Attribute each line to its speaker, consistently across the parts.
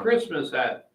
Speaker 1: Christmas at?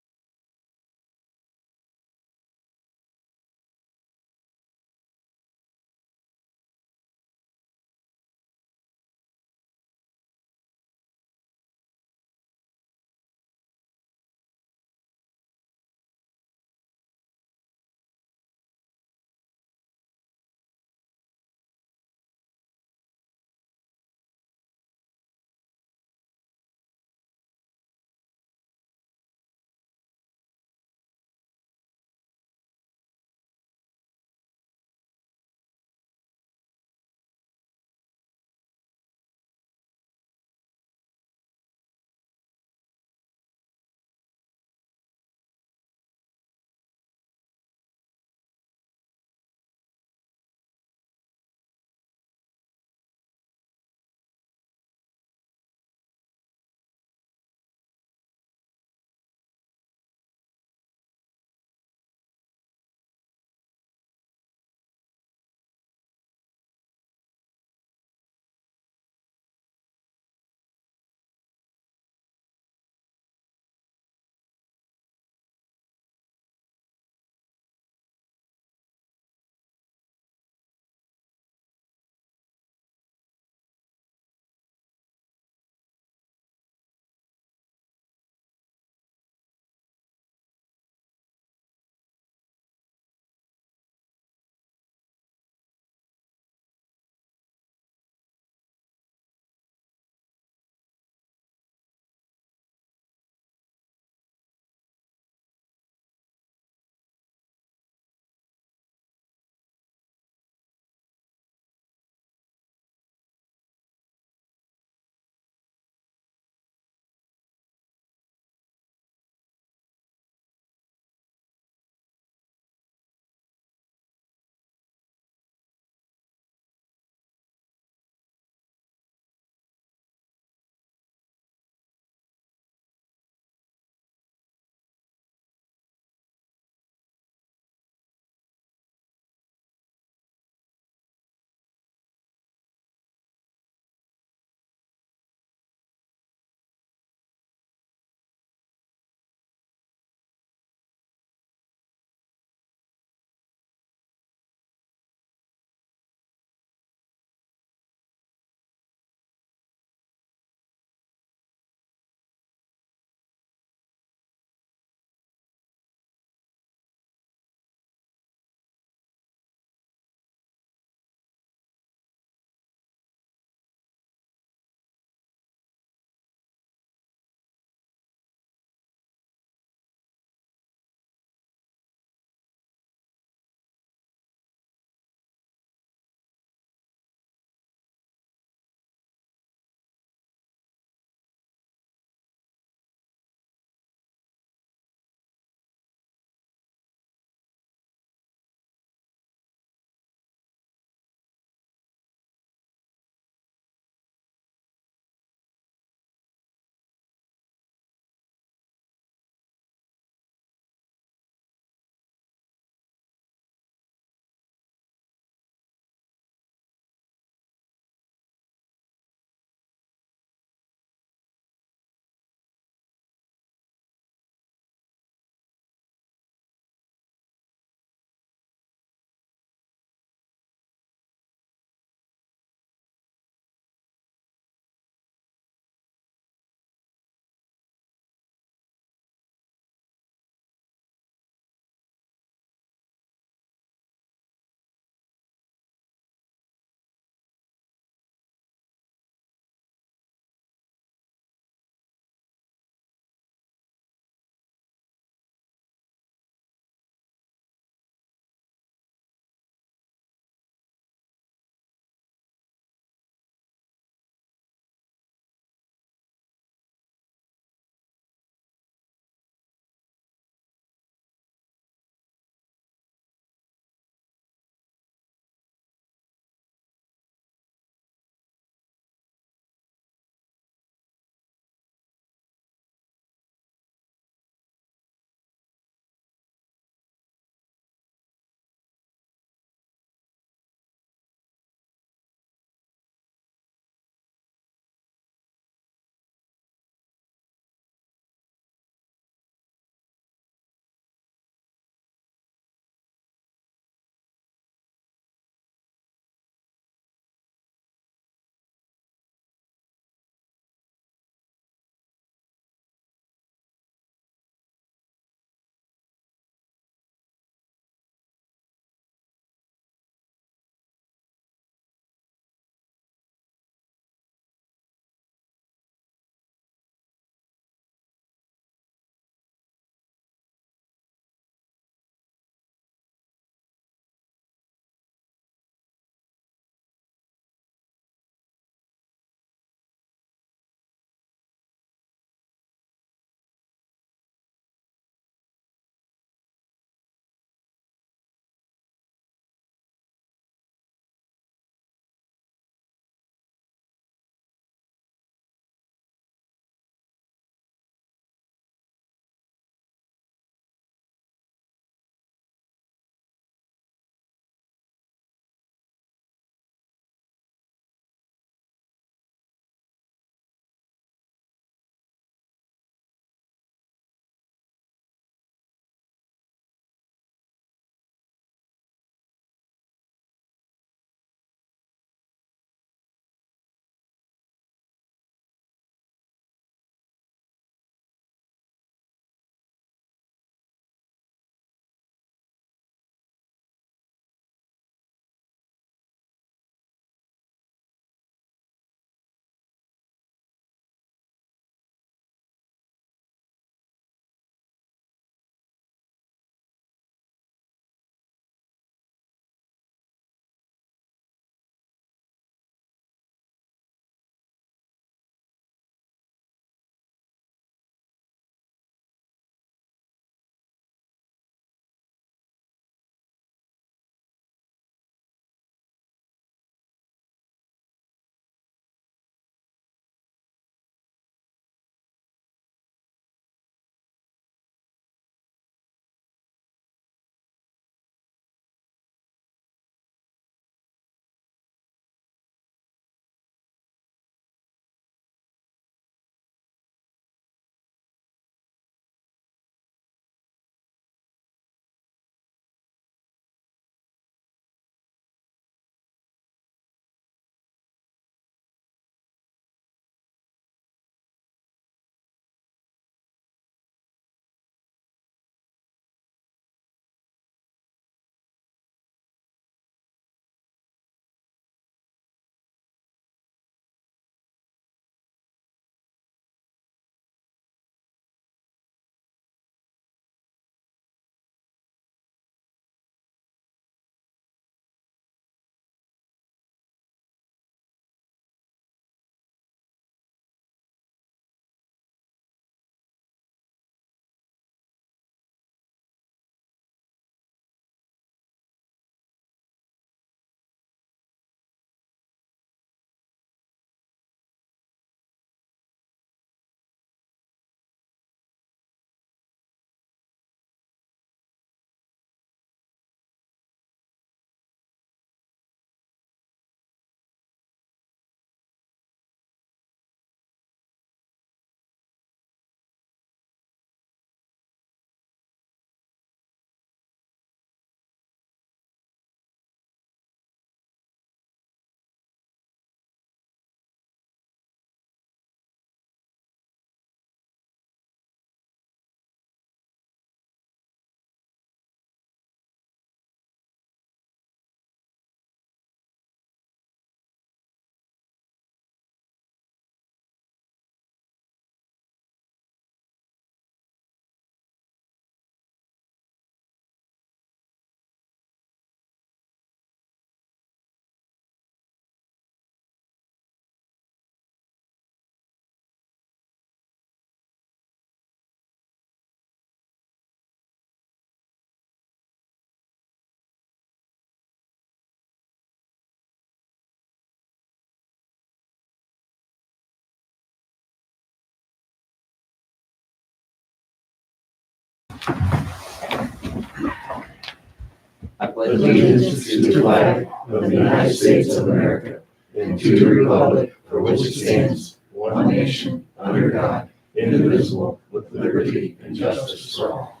Speaker 1: I pledge allegiance to the flag of the United States of America and to the republic for which it stands, one nation, under God, indivisible, with liberty and justice for all.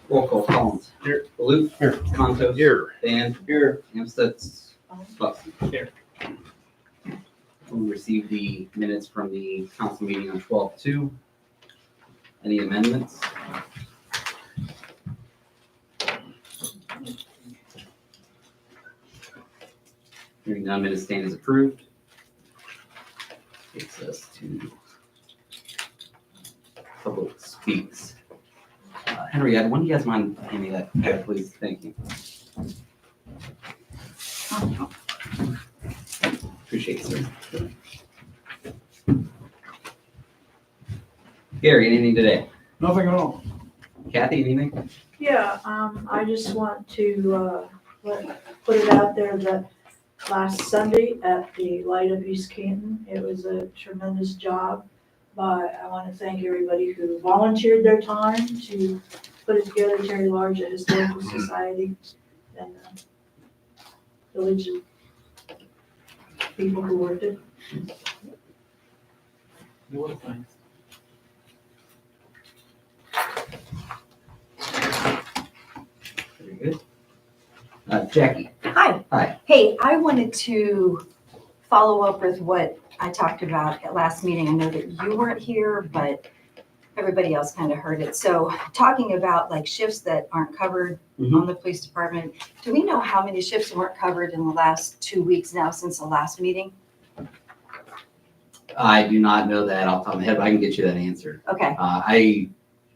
Speaker 2: Roll call. Collins.
Speaker 3: Here.
Speaker 2: Baloo.
Speaker 3: Here.
Speaker 2: Contos.
Speaker 3: Here.
Speaker 2: Dan. Here. Amstutz. Buxton.
Speaker 3: Here.
Speaker 2: We received the minutes from the council meeting on 12/2. Any amendments? Hearing none, minutes stand as approved. Takes us to public speaks. Henriette, when do you guys mind handing that, please? Thank you. Appreciate it, sir. Gary, anything today?
Speaker 3: Nothing at all.
Speaker 2: Kathy, anything?
Speaker 4: Yeah, I just want to, put it out there that last Sunday at the Light of East Canton, it was a tremendous job. But I want to thank everybody who volunteered their time to put it together. Terry Large at Historical Society and village people who worked it.
Speaker 2: Very good. Jackie.
Speaker 5: Hi.
Speaker 2: Hi.
Speaker 5: Hey, I wanted to follow up with what I talked about at last meeting. I know that you weren't here, but everybody else kind of heard it. So talking about like shifts that aren't covered on the police department, do we know how many shifts weren't covered in the last 2 weeks now since the last meeting?
Speaker 2: I do not know that off the top of my head, but I can get you that answer.
Speaker 5: Okay,
Speaker 2: I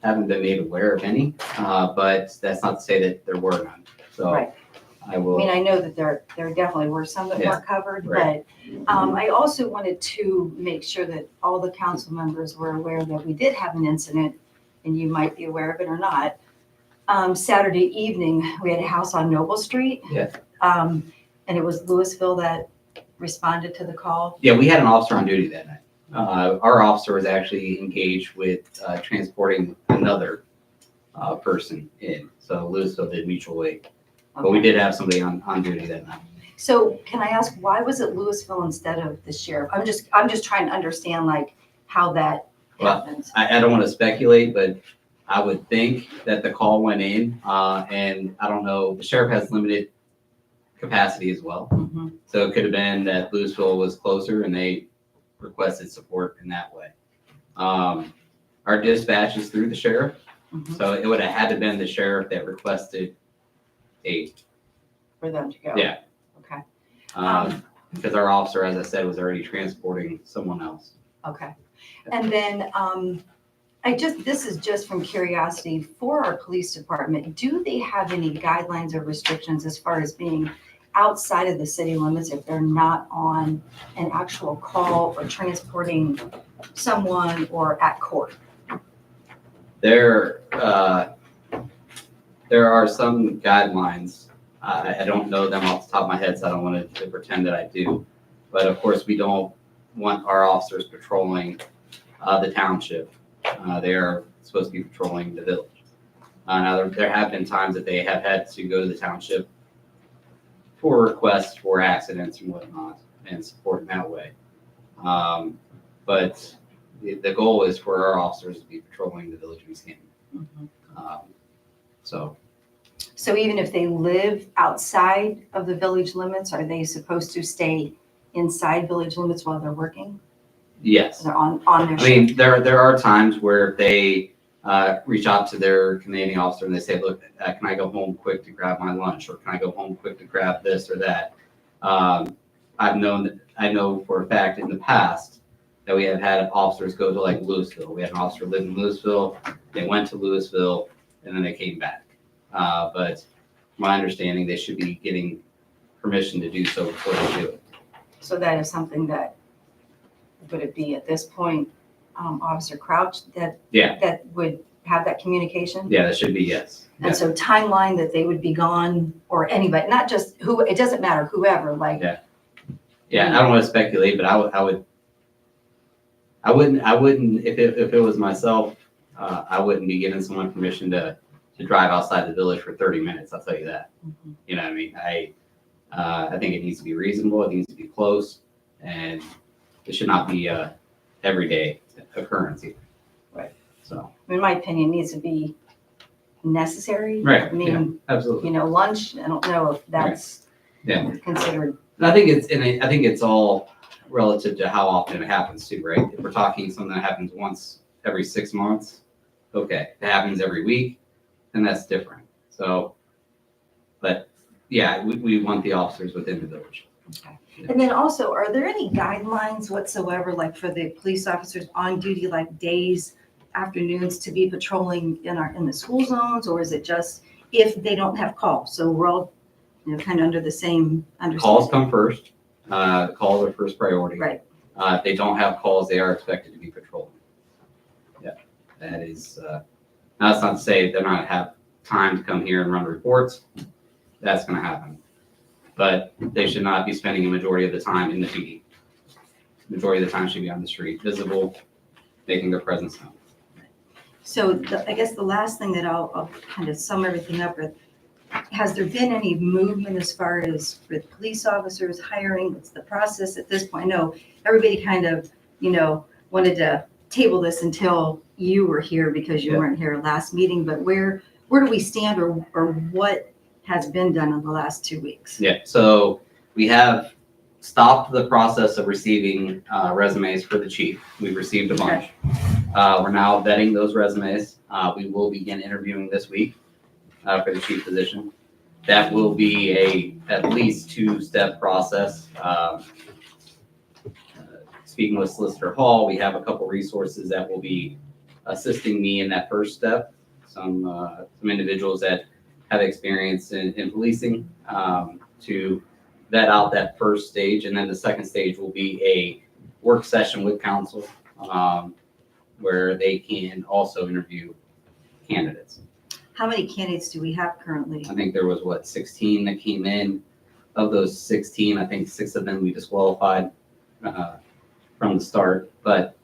Speaker 2: haven't been made aware of any, but that's not to say that there were none. So
Speaker 5: right.
Speaker 2: I
Speaker 5: I
Speaker 2: will.
Speaker 5: mean, I know that there definitely were some that
Speaker 2: Yeah,
Speaker 5: weren't covered,
Speaker 2: right.
Speaker 5: but I also wanted to make sure that all the council members were aware that we did have an incident, and you might be aware of it or not. Saturday evening, we had a house on Noble Street.
Speaker 2: Yeah.
Speaker 5: And it was Louisville that responded to the call.
Speaker 2: Yeah, we had an officer on duty that night. Our officer was actually engaged with transporting another person in. So Louisville did mutual aid. But we
Speaker 5: Okay.
Speaker 2: did have somebody on duty that night.
Speaker 5: So can I ask, why was it Louisville instead of the sheriff? I'm just trying to understand like how that
Speaker 2: Well,
Speaker 5: happens.
Speaker 2: I don't want to speculate, but I would think that the call went in, and I don't know, the sheriff has limited capacity as well.
Speaker 5: Mhm.
Speaker 2: So it could have been that Louisville was closer and they requested support in that way. Our dispatch is through the sheriff,
Speaker 5: Mhm.
Speaker 2: so it would have had to been the sheriff that requested aid.
Speaker 5: For them to go.
Speaker 2: Yeah.
Speaker 5: Okay,
Speaker 2: Because our officer, as I said, was already transporting someone else.
Speaker 5: okay. And then, this is just from curiosity, for our police department, do they have any guidelines or restrictions as far as being outside of the city limits if they're not on an actual call or transporting someone or at court?
Speaker 2: There are some guidelines. I don't know them off the top of my head, so I don't want to pretend that I do. But of course, we don't want our officers patrolling the township. They are supposed to be patrolling the village. Now, there have been times that they have had to go to the township for requests for accidents and whatnot and support in that way. But the goal is for our officers to be patrolling the village of East Canton.
Speaker 5: Mhm.
Speaker 2: So
Speaker 5: So even if they live outside of the village limits, are they supposed to stay inside village limits while they're working?
Speaker 2: yes,
Speaker 5: They're on their
Speaker 2: I
Speaker 5: shift?
Speaker 2: mean there are times where they reach out to their commanding officer and they say, look, can I go home quick to grab my lunch, or can I go home quick to grab this or that? I know for a fact in the past that we have had officers go to like Louisville. We had an officer live in Louisville. They went to Louisville and then they came back. But my understanding, they should be getting permission to do so before they do it.
Speaker 5: So that is something that, would it be at this point, Officer Crouch that would have that communication?
Speaker 2: Yeah, that should be yes.
Speaker 5: And so timeline that they would be gone, or anybody, not just who, it doesn't matter, whoever, like.
Speaker 2: Yeah, I don't want to speculate, but I wouldn't if it was myself, I wouldn't be giving someone permission to drive outside the village for 30 minutes. I'll tell you that. You know what I mean? I think it needs to be reasonable. It needs to be close, and it should not be a everyday occurrence either.
Speaker 5: Right.
Speaker 2: So,
Speaker 5: In my opinion, it needs to be necessary.
Speaker 2: right.
Speaker 5: I mean,
Speaker 2: yeah, absolutely.
Speaker 5: Lunch, I don't know if that's
Speaker 2: Yeah.
Speaker 5: considered.
Speaker 2: And I think it's all relative to how often it happens too, right? If we're talking something that happens once every 6 months, okay. If it happens every week, then that's different. So, but yeah, we want the officers within the village.
Speaker 5: Okay. And then also, are there any guidelines whatsoever, like for the police officers on duty, like days, afternoons to be patrolling in the school zones, or is it just if they don't have calls? So we're all, kind of under the same understanding.
Speaker 2: Calls come first. Calls are first priority.
Speaker 5: Right.
Speaker 2: If they don't have calls, they are expected to be patrolling. Yeah, that is. Now that's not to say they're not have time to come here and run reports. That's going to happen, but they should not be spending a majority of the time in the PD. Majority of the time should be on the street, visible, making their presence known.
Speaker 5: So I guess the last thing that I'll kind of sum everything up with, has there been any movement as far as with police officers hiring? What's the process at this point? I know everybody kind of, wanted to table this until you were here because you weren't here last meeting, but where do we stand or what has been done in the last 2 weeks?
Speaker 2: Yeah, so we have stopped the process of receiving resumes for the chief. We've received a bunch. We're now vetting those resumes. We will begin interviewing this week for the chief position. That will be at least 2-step process. Speaking with Solicitor Hall, we have a couple resources that will be assisting me in that first step. Some individuals that have experience in policing to vet out that first stage. And then the second stage will be a work session with council where they can also interview candidates.
Speaker 5: How many candidates do we have currently?
Speaker 2: I think there was 16 that came in. Of those 16, I think 6 of them we disqualified from the start, but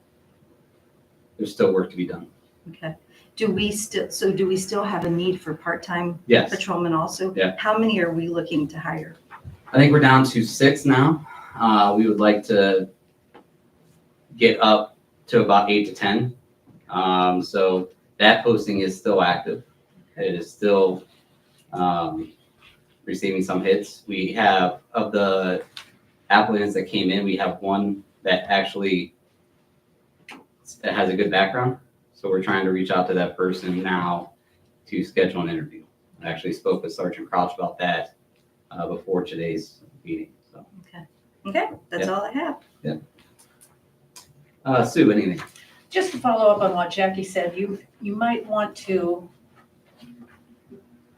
Speaker 2: there's still work to be done.
Speaker 5: Okay. Do we still have a need for part-time
Speaker 2: Yes.
Speaker 5: patrolmen also?
Speaker 2: Yeah.
Speaker 5: How many are we looking to hire?
Speaker 2: I think we're down to 6 now. We would like to get up to about 8 to 10. So that posting is still active. It is still receiving some hits. We have, of the applicants that came in, we have one that actually has a good background. So we're trying to reach out to that person now to schedule an interview. I actually spoke with Sergeant Crouch about that before today's meeting. So,
Speaker 5: Okay, that's all I have.
Speaker 2: Sue, anything?
Speaker 3: Just to follow up on what Jackie said, you might want to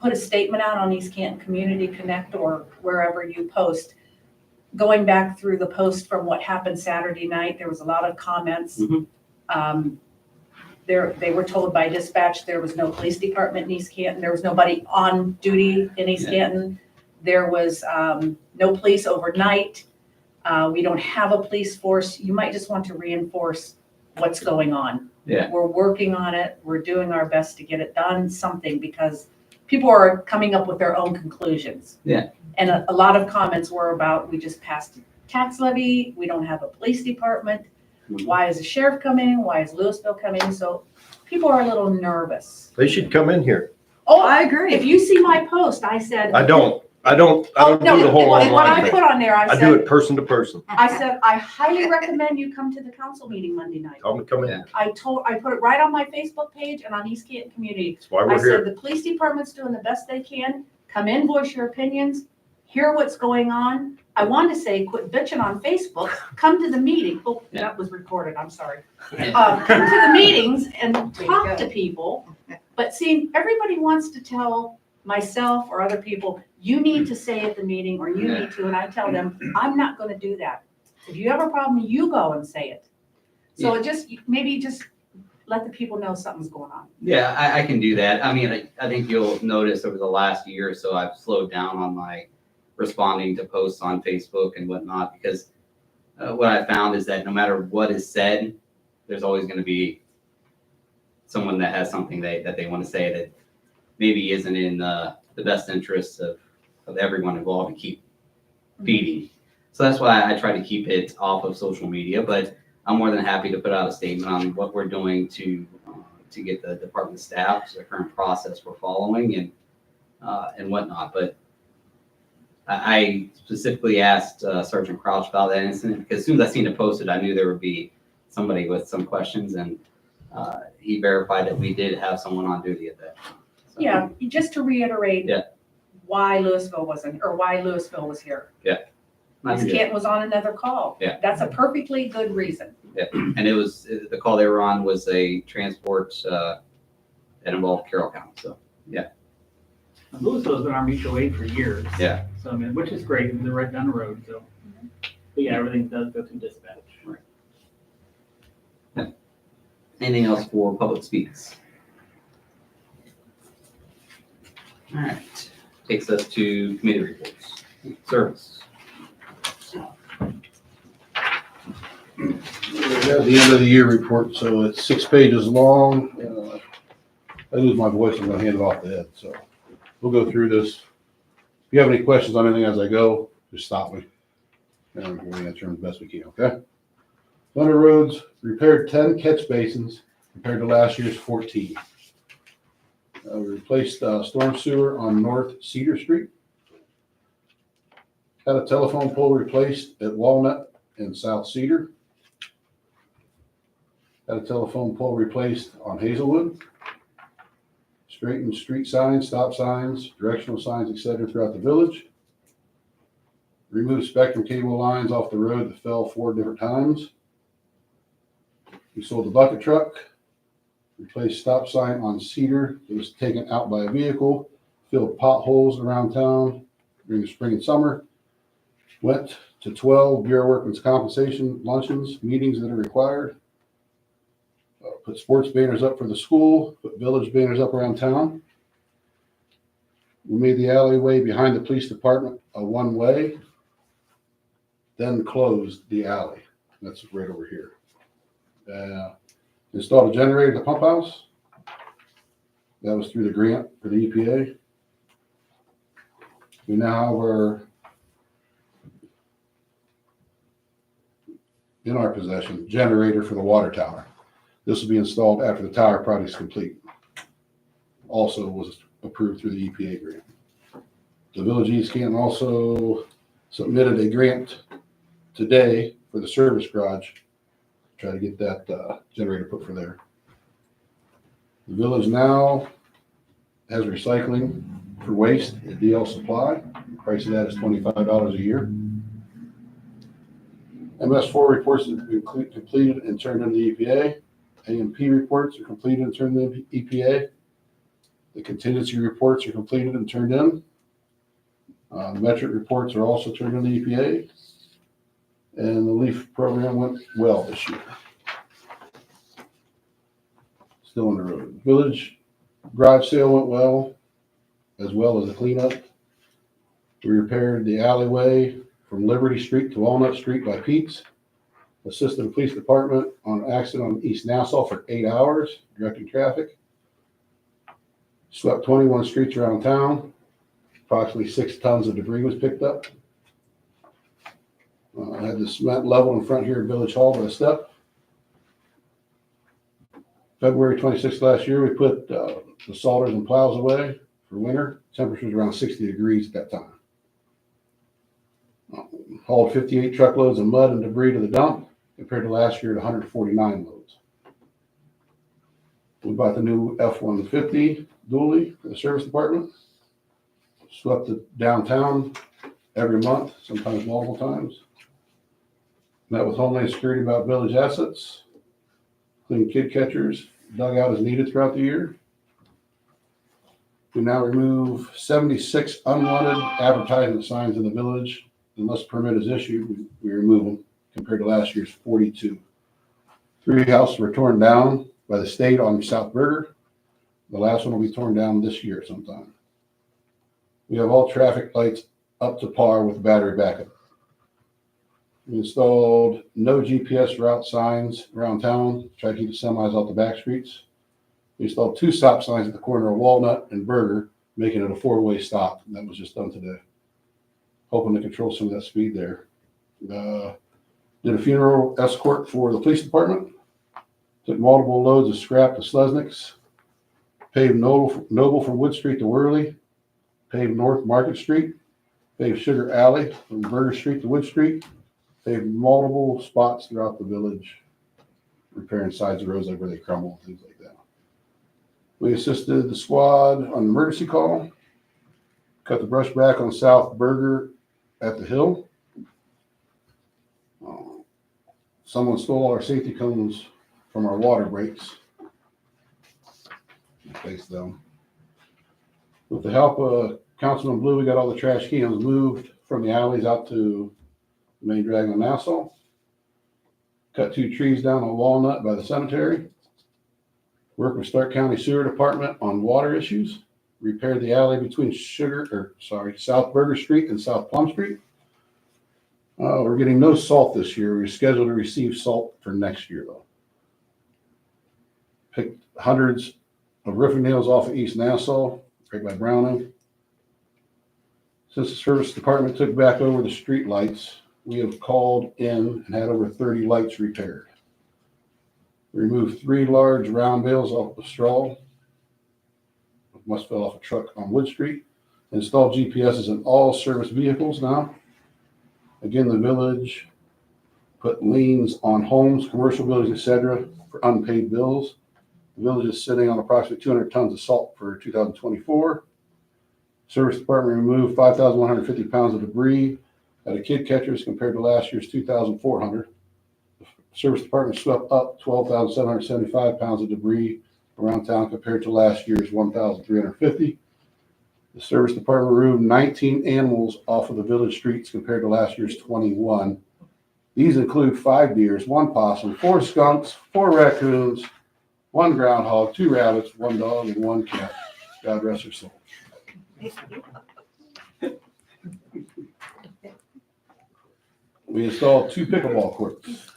Speaker 3: put a statement out on East Canton Community Connect or wherever you post. Going back through the post from what happened Saturday night, there was a lot of comments.
Speaker 2: Mhm.
Speaker 3: They were told by dispatch there was no police department in East Canton. There was nobody on duty in East Canton. There was no police overnight. We don't have a police force. You might just want to reinforce what's going on.
Speaker 2: Yeah.
Speaker 3: We're working on it. We're doing our best to get it done, something, because people are coming up with their own conclusions.
Speaker 2: Yeah.
Speaker 3: And a lot of comments were about, we just passed a tax levy. We don't have a police department.
Speaker 2: Mhm.
Speaker 3: Why is the sheriff coming? Why is Louisville coming? So people are a little nervous.
Speaker 1: They should come in here.
Speaker 3: Oh,
Speaker 5: I agree.
Speaker 3: if you see my post, I said.
Speaker 1: I don't do the whole
Speaker 3: What
Speaker 1: online
Speaker 3: I
Speaker 1: thing.
Speaker 3: put on there,
Speaker 1: I
Speaker 3: I
Speaker 1: do it
Speaker 3: said,
Speaker 1: person to person.
Speaker 3: I highly recommend you come to the council meeting Monday night.
Speaker 1: Tell them to come in.
Speaker 2: Yeah.
Speaker 3: I put it right on my Facebook page and on East Canton Community.
Speaker 1: That's why
Speaker 3: I
Speaker 1: we're
Speaker 3: said,
Speaker 1: here.
Speaker 3: the police department's doing the best they can. Come in, voice your opinions, hear what's going on. I want to say, quit bitching on Facebook, come to the meeting. Oh, that was recorded, I'm sorry. Come to the meetings and talk to people. But see, everybody wants to tell myself or other people, you need to say at the meeting or you need to, and I tell them, I'm not going to do that. If you have a problem, you go and say it. So maybe just let the people know something's going on.
Speaker 2: Yeah, I can do that. I mean, I think you'll notice over the last year or so, I've slowed down on my responding to posts on Facebook and whatnot, because what I found is that no matter what is said, there's always going to be someone that has something that they want to say that maybe isn't in the best interests of everyone involved and keep feeding. So that's why I try to keep it off of social media, but I'm more than happy to put out a statement on what we're doing to get the department staff, the current process we're following and whatnot. But I specifically asked Sergeant Crouch about that incident because as soon as I seen it posted, I knew there would be somebody with some questions, and he verified that we did have someone on duty at that time. So,
Speaker 3: Yeah, just to reiterate.
Speaker 2: Yeah.
Speaker 3: Why Louisville was here.
Speaker 2: not
Speaker 3: Ms.
Speaker 2: to-
Speaker 3: Canton was on another call.
Speaker 2: Yeah.
Speaker 3: That's a perfectly good reason.
Speaker 2: And it was, the call they were on was a transport that involved Carroll County, so.
Speaker 6: Louisville's been our mutual aid for years.
Speaker 2: Yeah.
Speaker 6: So, I mean, which is great, they're right down the road, so. But yeah, everything does go through dispatch.
Speaker 2: Anything else for public speaks? All right, takes us to committee reports. Service.
Speaker 7: We have the end of the year report, so it's 6 pages long. I lose my voice, I'm gonna hand it off to Ed, so we'll go through this. If you have any questions on anything as I go, just stop me. And we'll answer them the best we can, okay? Thunder Roads repaired 10 catch basins compared to last year's 14. We replaced storm sewer on North Cedar Street. Had a telephone pole replaced at Walnut and South Cedar. Had a telephone pole replaced on Hazelwood. Straightened street signs, stop signs, directional signs, etc. throughout the village. Removed spectrum cable lines off the road that fell 4 different times. We sold the bucket truck. Replaced stop sign on Cedar that was taken out by a vehicle. Filled potholes around town during the spring and summer. Went to 12 Bureau Workmen's Compensation luncheons, meetings that are required. Put sports banners up for the school, put village banners up around town. We made the alleyway behind the police department a one-way, then closed the alley. That's right over here. Installed a generator at the pump house. That was through the grant for the EPA. We now have our, in our possession, generator for the water tower. This will be installed after the tower project is complete. Also was approved through the EPA grant. The Village of East Canton also submitted a grant today for the service garage. Try to get that generator put for there. The village now has recycling for waste at DL Supply. The price of that is $25 a year. MS4 reports have been completed and turned into the EPA. AMP reports are completed and turned into the EPA. The contingency reports are completed and turned in. The metric reports are also turned into the EPA. And the LEAF program went well this year. Still on the road. Village garage sale went well as the cleanup. We repaired the alleyway from Liberty Street to Walnut Street by Pete's. Assisted the police department on an accident on East Nassau for 8 hours, directing traffic. Swept 21 streets around town. Approximately 6 tons of debris was picked up. I had the cement level in front here at Village Hall by a step. February 26th last year, we put the salters and plows away for winter. Temperatures around 60 degrees at that time. Hauled 58 truckloads of mud and debris to the dump compared to last year at 149 loads. We bought the new F-150 dually for the service department. Swept it downtown every month, sometimes multiple times. Met with Homeland Security about village assets. Cleaned kid catchers, dug out as needed throughout the year. We now remove 76 unwanted advertising signs in the village. Unless a permit is issued, we remove them compared to last year's 42. 3 houses were torn down by the state on South Burger. The last one will be torn down this year sometime. We have all traffic lights up to par with battery backup. We installed no GPS route signs around town, try to keep the semis off the back streets. We installed 2 stop signs at the corner of Walnut and Burger, making it a 4-way stop. And that was just done today. Hoping to control some of that speed there. Did a funeral escort for the police department. Took multiple loads of scrap to Slesnick's. Paved Noble from Wood Street to Worley. Paved North Market Street. Paved Sugar Alley from Burger Street to Wood Street. Paved multiple spots throughout the village, repairing sides of roads like where they crumble and things like that. We assisted the squad on an emergency call. Cut the brush back on South Burger at the Hill. Someone stole our safety cones from our water breaks. Replace them. With the help of Councilman Blue, we got all the trash cans moved from the alleys out to the main drag on Nassau. Cut 2 trees down on Walnut by the cemetery. Worked with Stark County Sewer Department on water issues. Repaired the alley between South Burger Street and South Plum Street. We're getting no salt this year. We're scheduled to receive salt for next year, though. Picked hundreds of roofing nails off of East Nassau, right by Browning. Since the service department took back over the street lights, we have called in and had over 30 lights repaired. We removed 3 large round bales off the straw. Must fell off a truck on Wood Street. Installed GPSs in all service vehicles now. Again, the village put liens on homes, commercial buildings, etc. for unpaid bills. The village is sitting on approximately 200 tons of salt for 2024. Service department removed 5,150 pounds of debris at a kid catchers compared to last year's 2,400. The service department swept up 12,775 pounds of debris around town compared to last year's 1,350. The service department removed 19 animals off of the village streets compared to last year's 21. These include 5 deers, 1 possum, 4 skunks, 4 raccoons, 1 groundhog, 2 rabbits, 1 dog, and 1 cat. God rest their soul. We installed 2 pickleball courts.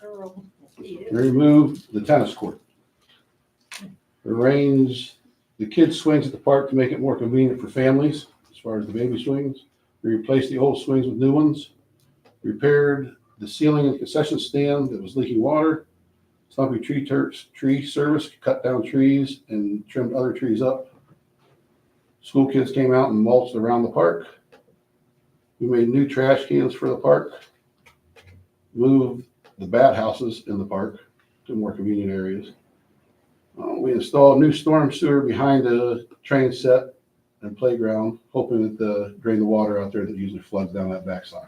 Speaker 7: We removed the tennis court. Arranged the kids' swings at the park to make it more convenient for families as far as the baby swings. We replaced the old swings with new ones. Repaired the ceiling and concession stand that was leaking water. Stumpy tree service, cut down trees and trimmed other trees up. School kids came out and mulched around the park. We made new trash cans for the park. Moved the bat houses in the park to more convenient areas. We installed new storm sewer behind the train set and playground, hoping that drain the water out there that usually floods down that backside.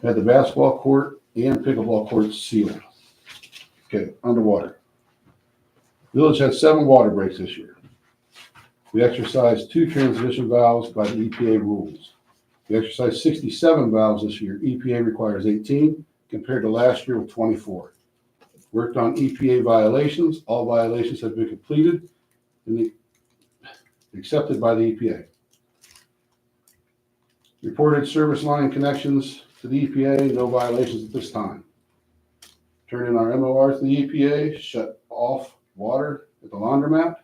Speaker 7: Had the basketball court and pickleball courts sealed. Okay, underwater. Village had 7 water breaks this year. We exercised 2 transmission valves by the EPA rules. We exercised 67 valves this year. EPA requires 18 compared to last year with 24. Worked on EPA violations. All violations have been completed and accepted by the EPA. Reported service line connections to the EPA. No violations at this time. Turned in our MORs to the EPA. Shut off water at the laundromat.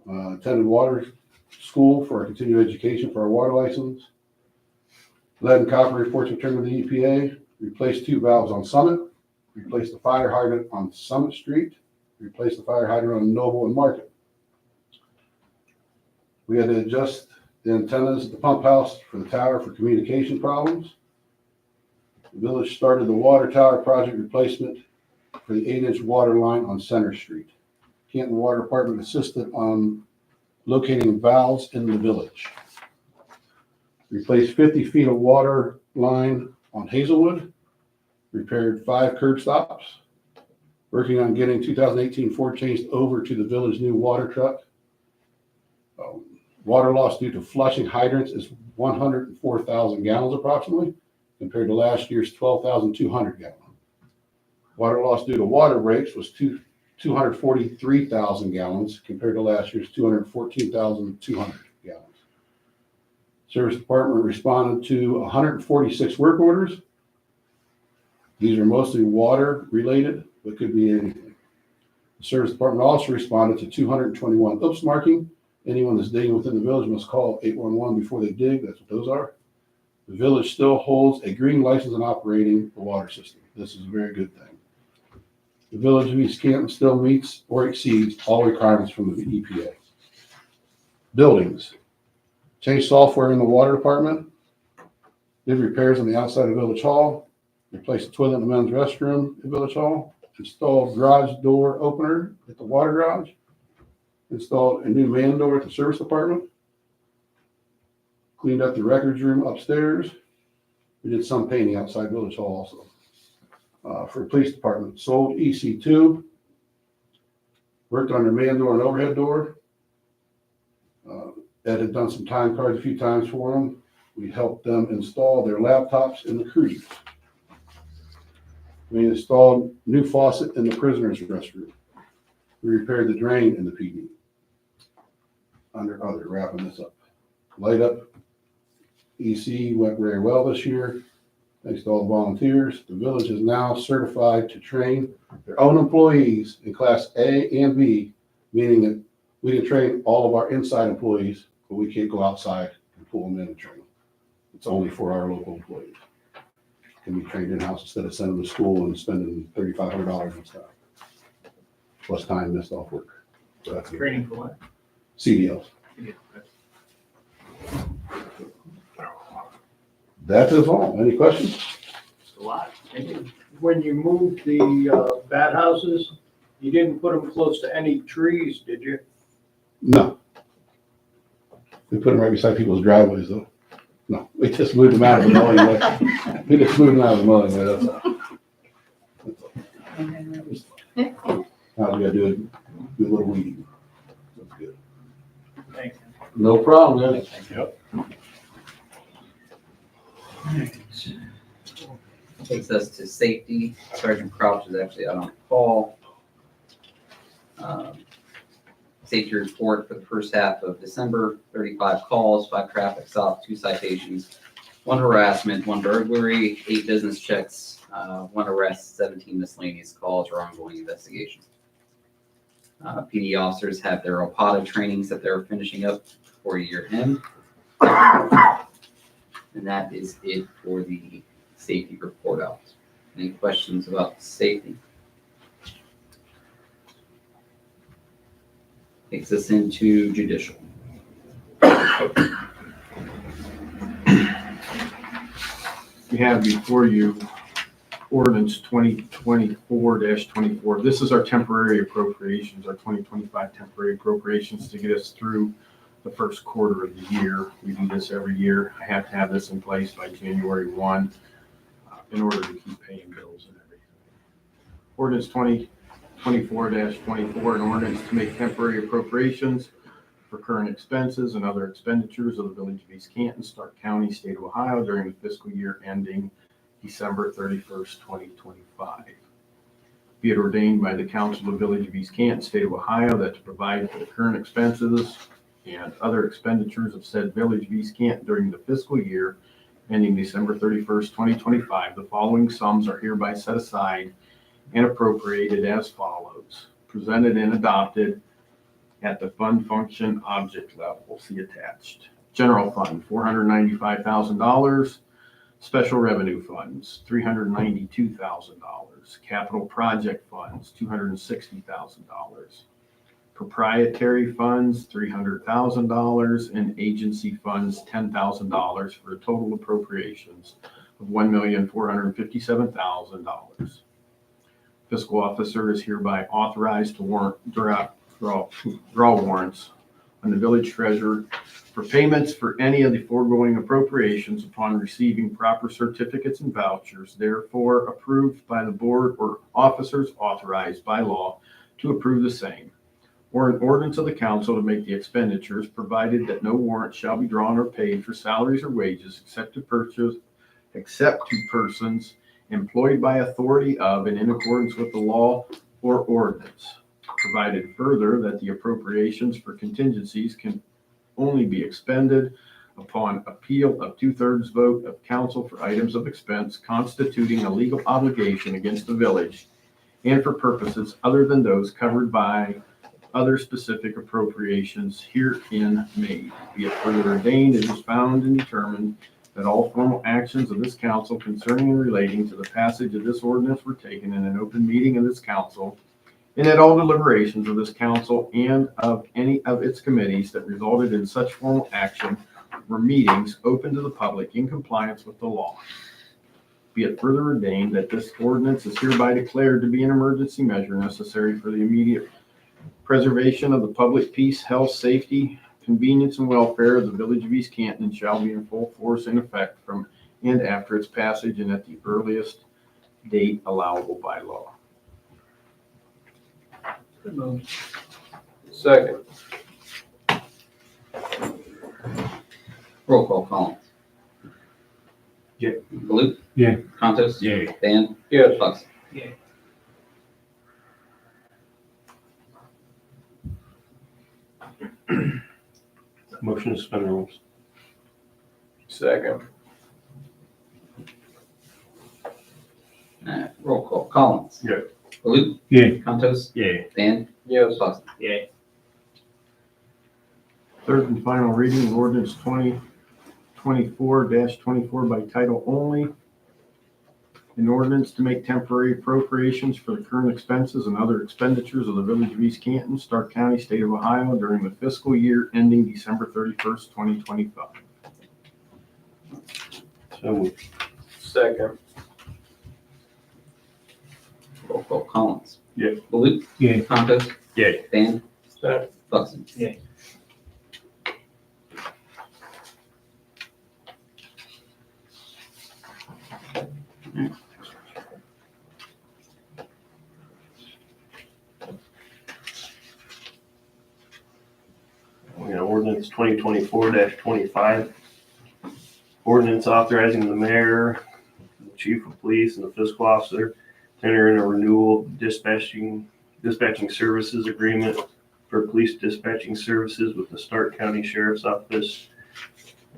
Speaker 7: Attended water school for our continued education for our water license. Lead and copper reports returned to the EPA. Replaced 2 valves on Summit. Replaced the fire hydrant on Summit Street. Replaced the fire hydrant on Noble and Market. We had to adjust the antennas at the pump house for the tower for communication problems. The village started the water tower project replacement for the 8-inch water line on Center Street. Canton Water Department assisted on locating valves in the village. Replaced 50 feet of water line on Hazelwood. Repaired 5 curb stops. Working on getting 2018 Ford changed over to the village new water truck. Water loss due to flushing hydrants is 104,000 gallons approximately, compared to last year's 12,200 gallons. Water loss due to water breaks was 243,000 gallons compared to last year's 214,200 gallons. Service department responded to 146 work orders. These are mostly water related, but could be anything. The service department also responded to 221 oops marking. Anyone that's digging within the village must call 811 before they dig. That's what those are. The village still holds a green license and operating the water system. This is a very good thing. The village of East Canton still meets or exceeds all requirements from the EPA. Buildings. Changed software in the water department. Did repairs on the outside of Village Hall. Replaced the toilet in the men's restroom at Village Hall. Installed garage door opener at the water garage. Installed a new man door at the service department. Cleaned up the records room upstairs. We did some painting outside Village Hall also. For the police department, sold EC2. Worked on their man door and overhead door. Ed had done some time cards a few times for them. We helped them install their laptops in the cruise. We installed new faucet in the prisoner's restroom. We repaired the drain in the PD. Under other, wrapping this up. Light up EC went very well this year. Thanks to all the volunteers. The village is now certified to train their own employees in class A and B, meaning that we can train all of our inside employees, but we can't go outside and pull them in and train them. It's only for our local employees. Can be trained in-house instead of sending them to school and spending $3,500 on stuff. Plus time missed off work. So that's it.
Speaker 6: Training for what?
Speaker 7: CDLs.
Speaker 6: Yeah.
Speaker 7: That is all. Any questions?
Speaker 6: It's a lot. Thank you.
Speaker 8: When you moved the bat houses, you didn't put them close to any trees, did you?
Speaker 7: No. We put them right beside people's driveways though. No, we just moved them out of the mowing way. We just moved them out of the mowing way, that's all. That's all. Now we gotta do a little weeding. That's good.
Speaker 6: Thanks.
Speaker 7: No problem, guys.
Speaker 2: Yep. Takes us to safety. Sergeant Crouch is actually out on call. Safety report for the first half of December, 35 calls, 5 traffic stops, 2 citations, 1 harassment, 1 burglary, 8 business checks, 1 arrest, 17 miscellaneous calls or ongoing investigations. PD officers have their OPATA trainings that they're finishing up for year end. And that is it for the safety report out. Any questions about safety? Takes us into judicial.
Speaker 8: You have before you ordinance 2024-24. This is our temporary appropriations, our 2025 temporary appropriations to get us through the first quarter of the year. We do this every year. I have to have this in place by January 1 in order to keep paying bills and everything. Ordinance 2024-24, an ordinance to make temporary appropriations for current expenses and other expenditures of the Village of East Canton, Stark County, State of Ohio during the fiscal year ending December 31st, 2025. Be it ordained by the Council of the Village of East Canton, State of Ohio, that to provide for the current expenses and other expenditures of said Village of East Canton during the fiscal year ending December 31st, 2025, the following sums are hereby set aside and appropriated as follows. Presented and adopted at the fund function object level. See attached. General fund, $495,000. Special revenue funds, $392,000. Capital project funds, $260,000. Proprietary funds, $300,000, and agency funds, $10,000 for a total appropriations of $1,457,000. Fiscal officer is hereby authorized to draw warrants on the village treasurer for payments for any of the foregoing appropriations upon receiving proper certificates and vouchers, therefore approved by the board or officers authorized by law to approve the same, or an ordinance of the council to make the expenditures, provided that no warrant shall be drawn or paid for salaries or wages except to persons employed by authority of and in accordance with the law or ordinance. Provided further that the appropriations for contingencies can only be expended upon appeal of 2/3 vote of council for items of expense constituting a legal obligation against the village and for purposes other than those covered by other specific appropriations herein made. Be it further ordained, it is found and determined that all formal actions of this council concerning and relating to the passage of this ordinance were taken in an open meeting of this council, and that all deliberations of this council and of any of its committees that resulted in such formal action were meetings open to the public in compliance with the law. Be it further ordained that this ordinance is hereby declared to be an emergency measure necessary for the immediate preservation of the public peace, health, safety, convenience, and welfare of the village of East Canton, and shall be in full force and effect from and after its passage and at the earliest date allowable by law.
Speaker 6: Good move.
Speaker 1: Second.
Speaker 2: Roll call, Collins.
Speaker 1: Yeah.
Speaker 2: Baloo.
Speaker 1: Yeah.
Speaker 2: Contos.
Speaker 1: Yeah.
Speaker 2: Dan.
Speaker 1: Yes.
Speaker 2: Bucks.
Speaker 1: Motion to suspend the rules. Second.
Speaker 2: Roll call, Collins.
Speaker 1: Yeah.
Speaker 2: Baloo.
Speaker 1: Yeah.
Speaker 2: Contos.
Speaker 1: Yeah.
Speaker 2: Dan.
Speaker 1: Yes.
Speaker 2: Bucks.
Speaker 6: Yay.
Speaker 8: Third and final reading of ordinance 2024-24 by title only. An ordinance to make temporary appropriations for the current expenses and other expenditures of the village of East Canton, Stark County, state of Ohio during the fiscal year ending December 31st, 2025.
Speaker 1: So moved. Second.
Speaker 2: Roll call, Collins.
Speaker 1: Yeah.
Speaker 2: Baloo.
Speaker 1: Yeah.
Speaker 2: Contos.
Speaker 1: Yeah.
Speaker 2: Dan.
Speaker 1: Second.
Speaker 2: Bucks.
Speaker 1: We got ordinance 2024-25. Ordinance authorizing the mayor, the chief of police, and the fiscal officer to enter in a renewal dispatching services agreement for police dispatching services with the Stark County Sheriff's Office,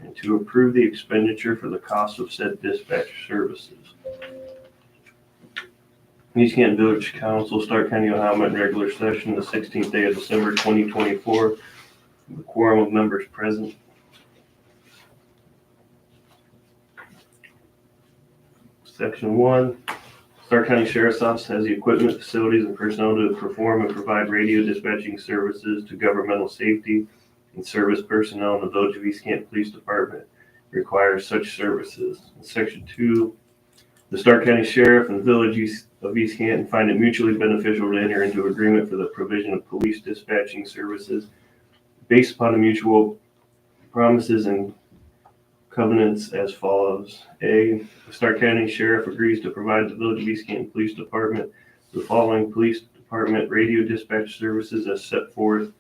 Speaker 1: and to approve the expenditure for the cost of said dispatch services. East Canton Village Council, Stark County, Ohio, met in regular session the 16th day of December 2024. The quorum of members present. Section 1, Stark County Sheriff's Office has the equipment, facilities, and personnel to perform and provide radio dispatching services to governmental safety and service personnel in the Village of East Canton Police Department requires such services. In Section 2, the Stark County Sheriff and the Village of East Canton find it mutually beneficial to enter into agreement for the provision of police dispatching services based upon the mutual promises and covenants as follows. A, the Stark County Sheriff agrees to provide the Village of East Canton Police Department the following police department radio dispatch services as set forth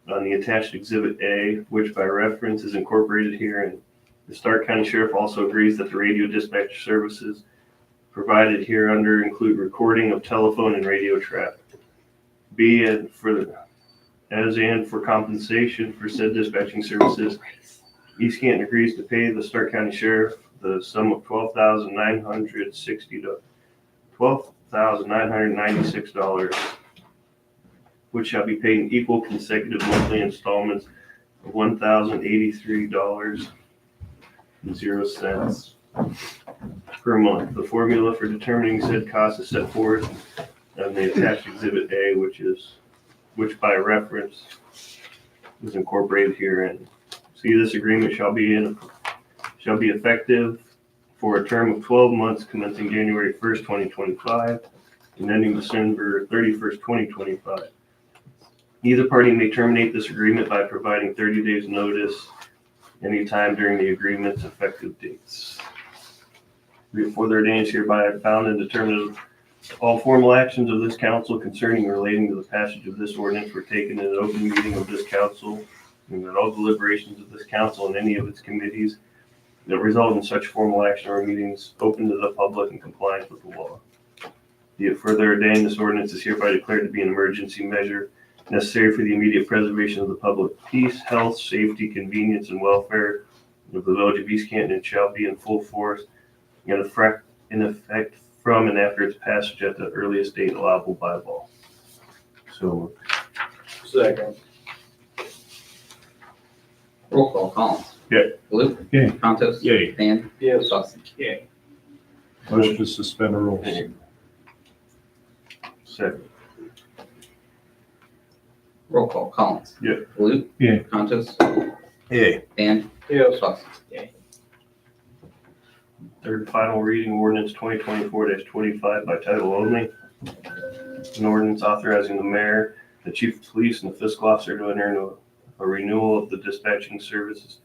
Speaker 1: on the attached Exhibit A, which by reference is incorporated herein. The Stark County Sheriff also agrees that the radio dispatch services provided hereunder include recording of telephone and radio traffic. B, and for compensation for said dispatching services, East Canton agrees to pay the Stark County Sheriff the sum of $12,996, which shall be paid in equal consecutive monthly installments of $1,083.00 per month. The formula for determining said cost is set forth on the attached Exhibit A, which by reference is incorporated herein. See, this agreement shall be effective for a term of 12 months commencing January 1st, 2025 and ending December 31st, 2025. Either party may terminate this agreement by providing 30 days notice anytime during the agreement's effective dates. Before their names hereby found and determined all formal actions of this council concerning or relating to the passage of this ordinance were taken in an open meeting of this council, and that all deliberations of this council and any of its committees that result in such formal action or meetings open to the public in compliance with the law. Be it further ordained, this ordinance is hereby declared to be an emergency measure necessary for the immediate preservation of the public peace, health, safety, convenience, and welfare of the Village of East Canton, and shall be in full force in effect from and after its passage at the earliest date allowable by law. So.
Speaker 8: Second.
Speaker 2: Roll call, Collins.
Speaker 1: Yeah.
Speaker 2: Baloo.
Speaker 9: Yeah.
Speaker 2: Contos.
Speaker 1: Yay.
Speaker 2: Dan.
Speaker 8: Yes.
Speaker 2: Buxton.
Speaker 9: Motion to suspend the rules.
Speaker 1: Second.
Speaker 2: Roll call, Collins.
Speaker 1: Yeah.
Speaker 2: Baloo.
Speaker 9: Yeah.
Speaker 2: Contos.
Speaker 1: Yay.
Speaker 2: Dan.
Speaker 8: Yes.
Speaker 2: Buxton.
Speaker 1: Third and final reading ordinance 2024-25 by title only. An ordinance authorizing the mayor, the chief of police, and the fiscal officer to enter into a renewal of the dispatching services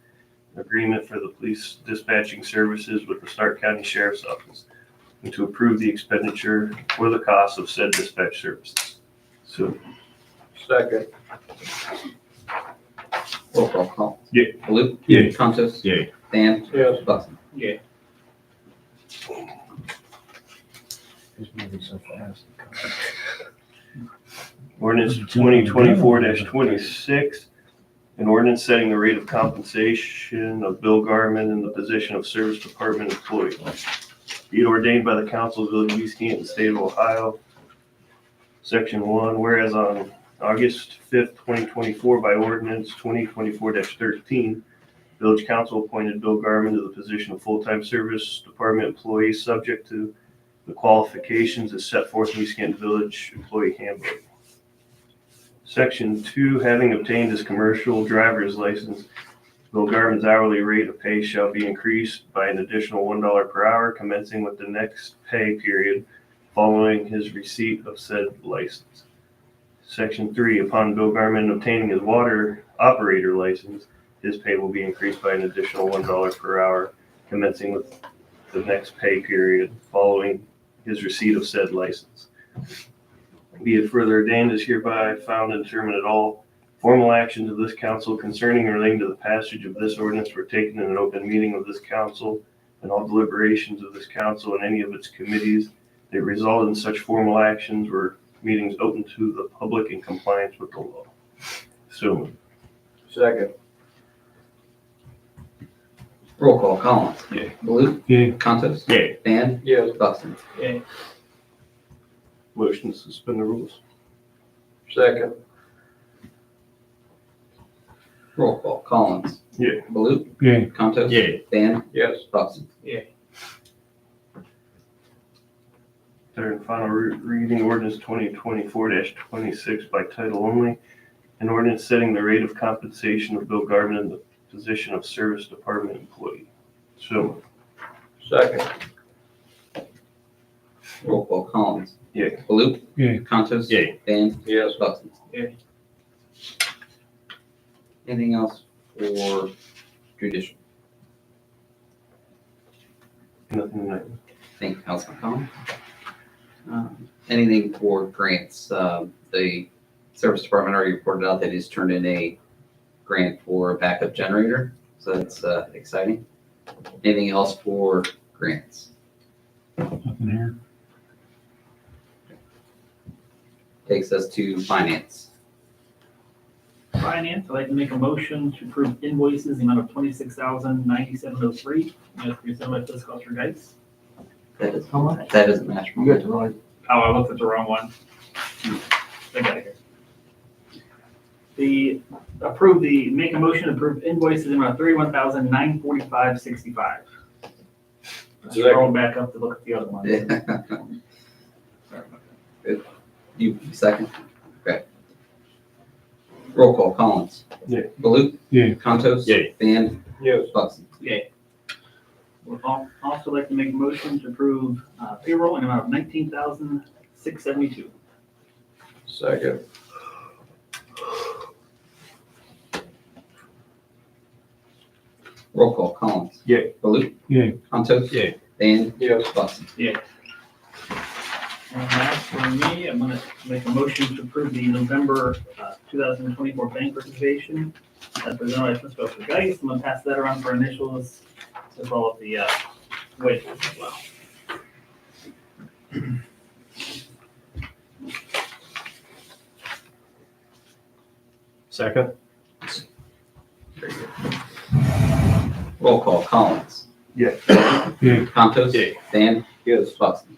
Speaker 1: agreement for the police dispatching services with the Stark County Sheriff's Office, and to approve the expenditure for the cost of said dispatch services. So.
Speaker 8: Second.
Speaker 2: Roll call, Collins.
Speaker 1: Yeah.
Speaker 2: Baloo.
Speaker 1: Yeah.
Speaker 2: Contos.
Speaker 1: Yay.
Speaker 2: Dan.
Speaker 8: Yes.
Speaker 2: Buxton.
Speaker 9: He's moving so fast.
Speaker 1: Ordinance 2024-26, an ordinance setting the rate of compensation of Bill Garman in the position of Service Department employee. Be it ordained by the Council of the Village of East Canton, State of Ohio, Section 1, whereas on August 5th, 2024, by ordinance 2024-13, Village Council appointed Bill Garman to the position of full-time Service Department employee, subject to the qualifications as set forth in East Canton Village Employee Handbook. Section 2, having obtained his commercial driver's license, Bill Garman's hourly rate of pay shall be increased by an additional $1 per hour, commencing with the next pay period following his receipt of said license. Section 3, upon Bill Garman obtaining his water operator license, his pay will be increased by an additional $1 per hour, commencing with the next pay period following his receipt of said license. Be it further ordained is hereby found and determined that all formal actions of this council concerning or relating to the passage of this ordinance were taken in an open meeting of this council, and all deliberations of this council and any of its committees that result in such formal actions were meetings open to the public in compliance with the law. So.
Speaker 8: Second.
Speaker 2: Roll call, Collins.
Speaker 1: Yeah.
Speaker 2: Baloo.
Speaker 9: Yeah.
Speaker 2: Contos.
Speaker 1: Yay.
Speaker 2: Dan.
Speaker 8: Yes.
Speaker 2: Buxton.
Speaker 1: Motion to suspend the rules.
Speaker 8: Second.
Speaker 2: Roll call, Collins.
Speaker 1: Yeah.
Speaker 2: Baloo.
Speaker 9: Yeah.
Speaker 2: Contos.
Speaker 1: Yay.
Speaker 2: Dan.
Speaker 8: Yes.
Speaker 2: Buxton.
Speaker 1: Third and final reading ordinance 2024-26 by title only. An ordinance setting the rate of compensation of Bill Garman in the position of Service Department employee. So.
Speaker 8: Second.
Speaker 2: Roll call, Collins.
Speaker 1: Yeah.
Speaker 2: Baloo.
Speaker 9: Yeah.
Speaker 2: Contos.
Speaker 1: Yay.
Speaker 2: Dan.
Speaker 8: Yes.
Speaker 2: Buxton. Anything else for judicial?
Speaker 1: Nothing tonight.
Speaker 2: Thank you, Councilman Collins. Anything for grants? The Service Department already reported out that he's turned in a grant for a backup generator, so that's exciting. Anything else for grants?
Speaker 9: Nothing here.
Speaker 2: Takes us to finance.
Speaker 6: Finance, I'd like to make a motion to approve invoices in the amount of $26,097.03. As presented by fiscal officer Geis.
Speaker 2: That is,
Speaker 8: How much?
Speaker 2: that doesn't match.
Speaker 8: You got the right.
Speaker 6: Oh, I looked at the wrong one. I got it here. Make a motion to approve invoices in the amount of $31,945.65. Scroll back up to look at the other one.
Speaker 2: Yeah. Good. You second? Okay. Roll call, Collins.
Speaker 1: Yeah.
Speaker 2: Baloo.
Speaker 9: Yeah.
Speaker 2: Contos.
Speaker 1: Yay.
Speaker 2: Dan.
Speaker 8: Yes.
Speaker 2: Buxton.
Speaker 6: Would also like to make a motion to approve payroll in the amount of $19,672.
Speaker 8: Second.
Speaker 2: Roll call, Collins.
Speaker 1: Yay.
Speaker 2: Baloo.
Speaker 9: Yeah.
Speaker 2: Contos.
Speaker 1: Yay.
Speaker 2: Dan.
Speaker 8: Yes.
Speaker 2: Buxton.
Speaker 6: And last for me, I'm gonna make a motion to approve the November 2024 bank reservation. As presented by fiscal officer Geis. I'm gonna pass that around for initials as well as the wages as well.
Speaker 1: Second.
Speaker 2: Roll call, Collins.
Speaker 1: Yeah.
Speaker 9: Yeah.
Speaker 2: Contos.
Speaker 1: Yay.
Speaker 2: Dan.
Speaker 8: Yes.
Speaker 2: Buxton.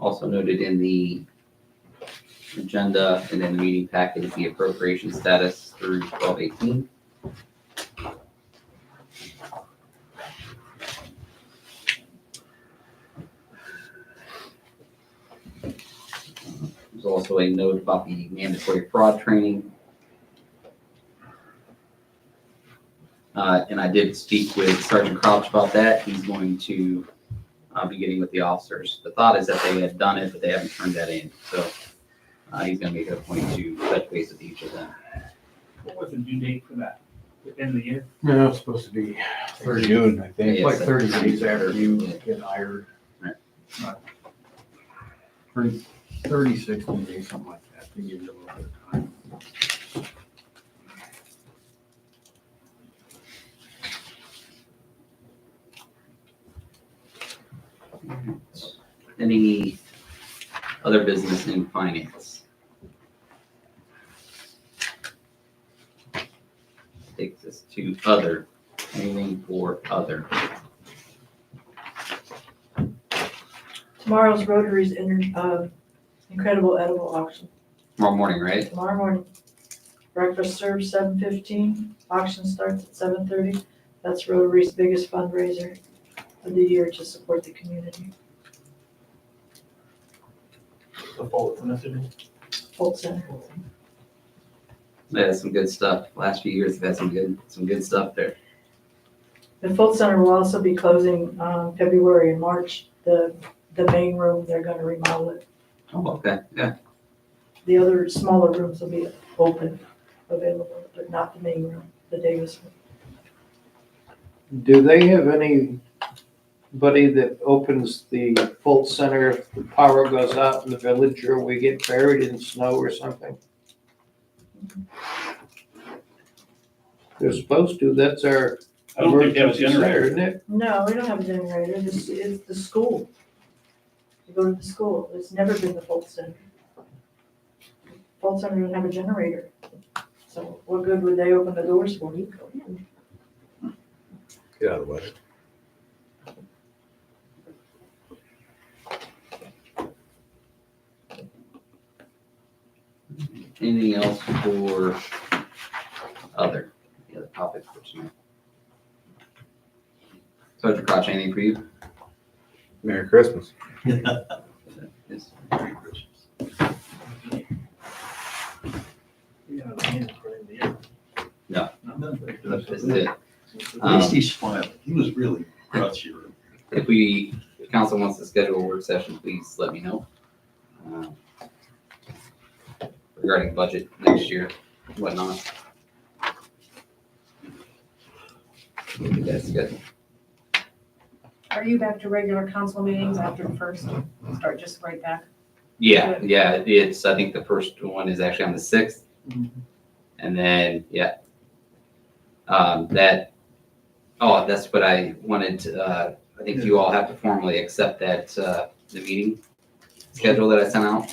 Speaker 2: Also noted in the agenda and then the meeting packet is the appropriation status through 12/18. There's also a note about the mandatory fraud training. And I did speak with Sergeant Crouch about that. He's going to be getting with the officers. The thought is that they had done it, but they haven't turned that in. So he's going to make it a point to touch base with each of them.
Speaker 6: What was the due date for that? The end of the year?
Speaker 8: No, it's supposed to be 30,
Speaker 9: June, I think.
Speaker 2: Yeah,
Speaker 8: like
Speaker 2: so-
Speaker 8: 30 days after you
Speaker 2: Yeah.
Speaker 8: get hired.
Speaker 2: Right.
Speaker 8: 30, 60 days, something like that, to give you a little bit of time.
Speaker 2: Any other business in finance? Takes us to other, anything for other.
Speaker 4: Tomorrow's Rotary's incredible edible auction.
Speaker 2: Tomorrow morning, right?
Speaker 4: Tomorrow morning. Breakfast serves 7:15, auction starts at 7:30. That's Rotary's biggest fundraiser of the year to support the community.
Speaker 6: The fall semester?
Speaker 4: Fulton Center.
Speaker 2: They had some good stuff. Last few years, they've had some good stuff there.
Speaker 4: The Fulton Center will also be closing February and March. The main room, they're gonna remodel it.
Speaker 2: Oh, okay, yeah.
Speaker 4: The other smaller rooms will be open, available, but not the main room, the Davis room.
Speaker 10: Do they have anybody that opens the Fulton Center if the power goes out in the village or we get buried in snow or something? They're supposed to, that's our
Speaker 6: I don't think they have a
Speaker 10: emergency center,
Speaker 6: generator.
Speaker 10: isn't it?
Speaker 4: No, we don't have a generator. This is the school. You go to the school. It's never been the Fulton Center. Fulton Center doesn't have a generator. So what good would they open the doors for? You go in.
Speaker 9: Get out of the way.
Speaker 2: Anything else for other? Any other topics for tonight? Sergeant Crouch, anything for you?
Speaker 9: Merry Christmas.
Speaker 2: Yes. Merry Christmas.
Speaker 6: Yeah, the end for the end of the year.
Speaker 2: No.
Speaker 6: That's
Speaker 2: That's it.
Speaker 1: At least he's smiling. He was really grouchy.
Speaker 2: If council wants to schedule a work session, please let me know. Regarding budget next year, whatnot. We'll get that scheduled.
Speaker 3: Are you back to regular council meetings after the first? Start just right back?
Speaker 2: Yeah, it's, I think the first one is actually on the 6th. And then, that's what I wanted to, I think you all have to formally accept that, the meeting schedule that I sent out.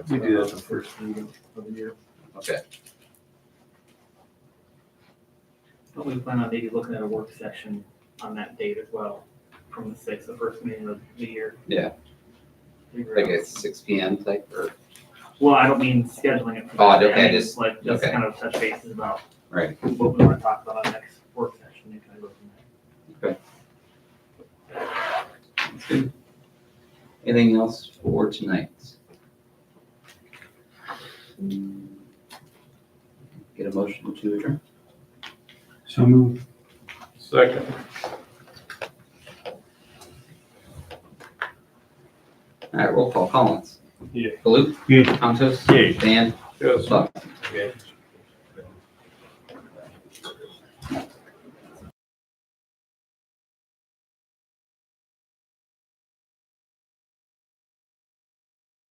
Speaker 8: We do that the first meeting of the year.
Speaker 2: Okay,
Speaker 6: But we plan on maybe looking at a work session on that date as well, from the 6th, the first meeting of the year.
Speaker 2: Yeah.
Speaker 6: Figure
Speaker 2: like
Speaker 6: out-
Speaker 2: a 6 PM type or,
Speaker 6: Well, I don't mean scheduling it. for
Speaker 2: Oh,
Speaker 6: that day.
Speaker 2: okay,
Speaker 6: I mean,
Speaker 2: just-
Speaker 6: Like, just
Speaker 2: okay.
Speaker 6: kind of touch bases about
Speaker 2: right,
Speaker 6: what we want to talk about on the next work session, and kind of go from there.
Speaker 2: that's good. Anything else for tonight? Get a motion to adjourn.
Speaker 9: So moved.
Speaker 8: Second.
Speaker 2: All right, roll call. Collins.
Speaker 8: Yeah.
Speaker 2: Baloo.
Speaker 9: Yeah.
Speaker 2: Consos.
Speaker 9: Yeah.
Speaker 2: Dan.
Speaker 8: Yes.
Speaker 2: Buck.
Speaker 8: Okay.